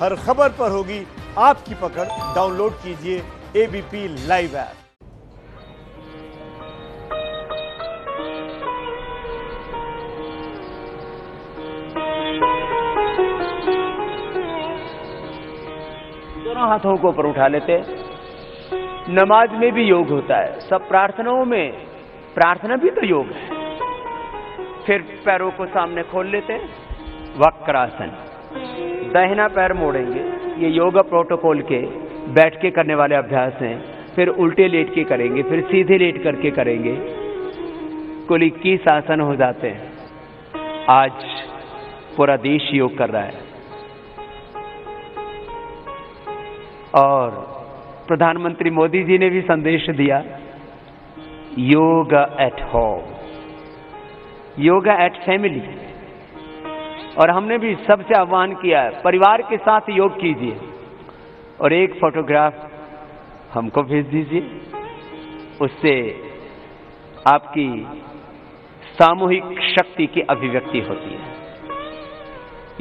हर खबर पर होगी आपकी पकड़। डाउनलोड कीजिए एबीपी लाइव ऐप। दोनों हाथों को ऊपर उठा लेते। नमाज में भी योग होता है, सब प्रार्थनाओं में प्रार्थना भी तो योग है। फिर पैरों को सामने खोल लेते, वक्रासन। दाहिना पैर मोड़ेंगे, ये योगा प्रोटोकॉल के बैठ के करने वाले अभ्यास हैं। फिर उल्टे लेट के करेंगे, फिर सीधे लेट करके करेंगे। कुल 21 आसन हो जाते हैं। आज पूरा देश योग कर रहा है और प्रधानमंत्री मोदी जी ने भी संदेश दिया, yoga at home, yoga at family. और हमने भी सबसे आह्वान किया है, परिवार के साथ योग कीजिए। और एक फोटोग्राफ हमको भेज दीजिए, उससे आपकी सामूहिक शक्ति की अभिव्यक्ति होती है।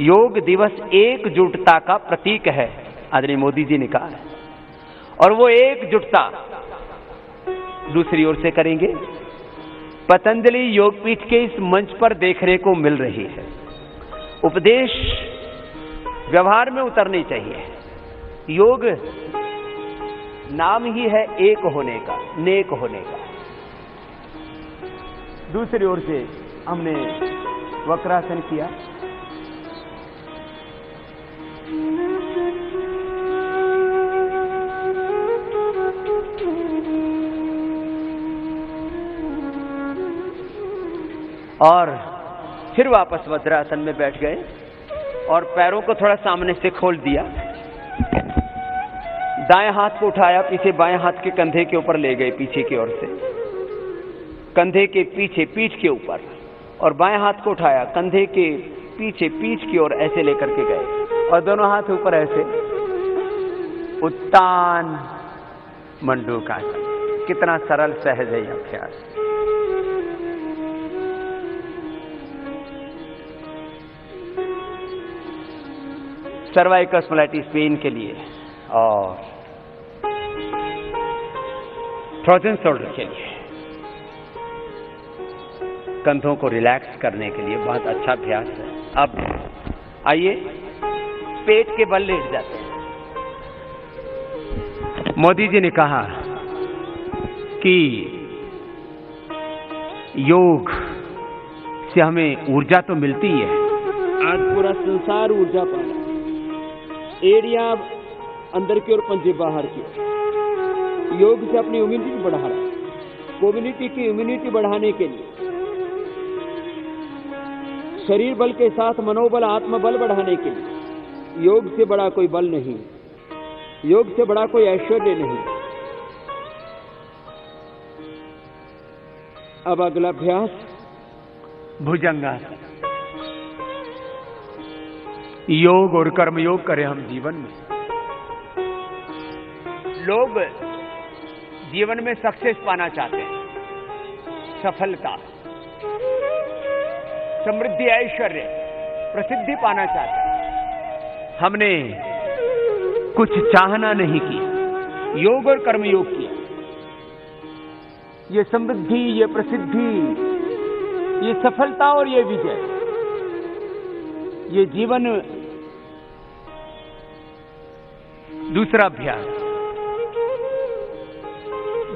योग दिवस एकजुटता का प्रतीक है, आदरणीय मोदी जी ने कहा है। और वो एकजुटता दूसरी ओर से करेंगे। पतंजलि योगपीठ के इस मंच पर देखने को मिल रही है। उपदेश व्यवहार में उतरनी चाहिए। योग नाम ही है एक होने का, नेक होने का। दूसरी ओर से हमने वक्रासन किया। और फिर वापस वज्रासन में बैठ गए और पैरों को थोड़ा सामने से खोल दिया। दाएं हाथ को उठाया, पीछे बाएं हाथ के कंधे के ऊपर ले गए, पीछे की ओर से, कंधे के पीछे पीठ के ऊपर। और बाएं हाथ को उठाया, कंधे के पीछे पीठ की ओर ऐसे लेकर के गए और दोनों हाथ ऊपर ऐसे। उत्तान मंडूकासन। कितना सरल सहज है यह अभ्यास। सर्वाइकल स्पॉन्डिलाइटिस पेन के लिए और फ्रोजन शोल्डर के लिए, कंधों को रिलैक्स करने के लिए बहुत अच्छा अभ्यास है। अब आइए पेट के बल लेट जाते हैं। मोदी जी ने कहा कि योग से हमें ऊर्जा तो मिलती है। आज पूरा संसार ऊर्जा पा रहा है। एड़ियां अंदर की और पंजे बाहर की। योग से अपनी इम्यूनिटी बढ़ा रहा है। कम्युनिटी की इम्यूनिटी बढ़ाने के लिए, शरीर बल के साथ मनोबल, आत्मबल बढ़ाने के लिए योग से बड़ा कोई बल नहीं, योग से बड़ा कोई ऐश्वर्य नहीं। अब अगला अभ्यास भुजंगासन। योग और कर्म योग करें हम जीवन में। लोग जीवन में सक्सेस पाना चाहते हैं, सफलता, समृद्धि, ऐश्वर्य, प्रसिद्धि पाना चाहते हैं। हमने कुछ चाहना नहीं किया, योग और कर्म योग किया। ये समृद्धि, ये प्रसिद्धि, ये सफलता और ये विजय, ये जीवन। दूसरा अभ्यास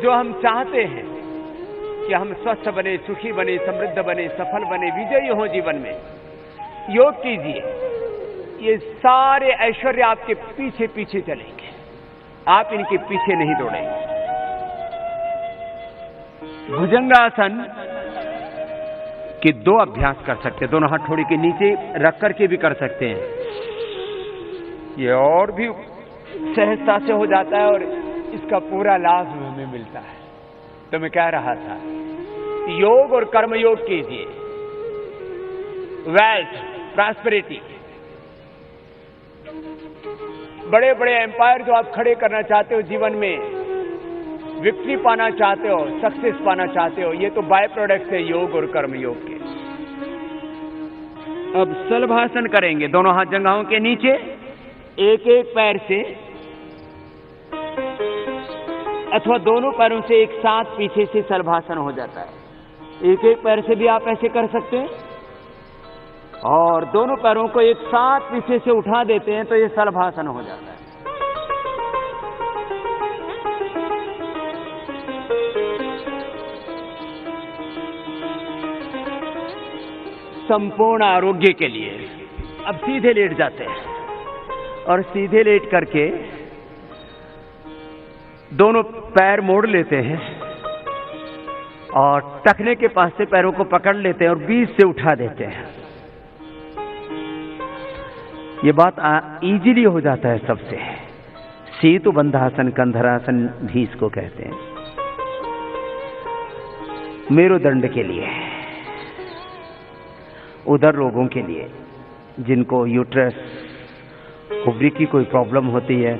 जो हम चाहते हैं कि हम स्वस्थ बने, सुखी बने, समृद्ध बने, सफल बने, विजयी हो जीवन में, योग कीजिए। ये सारे ऐश्वर्य आपके पीछे पीछे चलेंगे, आप इनके पीछे नहीं दौड़ेंगे। भुजंगासन के दो अभ्यास कर सकते हैं, दोनों हाथ थोड़ी के नीचे रख करके भी कर सकते हैं। ये और भी सहजता से हो जाता है और इसका पूरा लाभ हमें मिलता है। तो मैं कह रहा था, योग और कर्म योग कीजिए। वेल्थ, प्रॉस्पेरिटी, बड़े बड़े एम्पायर जो आप खड़े करना चाहते हो जीवन में, विक्ट्री पाना चाहते हो, सक्सेस पाना चाहते हो, ये तो बाय प्रोडक्ट है योग और कर्म योग के। अब सलभासन करेंगे, दोनों हाथ जंघाओं के नीचे, एक एक पैर से अथवा दोनों पैरों से एक साथ पीछे से शलभासन हो जाता है। एक एक पैर से भी आप ऐसे कर सकते हैं और दोनों पैरों को एक साथ पीछे से उठा देते हैं तो ये शलभासन हो जाता है। संपूर्ण आरोग्य के लिए अब सीधे लेट जाते हैं और सीधे लेट करके दोनों पैर मोड़ लेते हैं और टखने के पास से पैरों को पकड़ लेते हैं और बीच से उठा देते हैं। ये बात इजीली हो जाता है सबसे। सेतु बंधासन, कंधरासन भी इसको कहते हैं। मेरुदंड के लिए, उदर रोगों के लिए, जिनको यूट्रस ओवरी की कोई प्रॉब्लम होती है,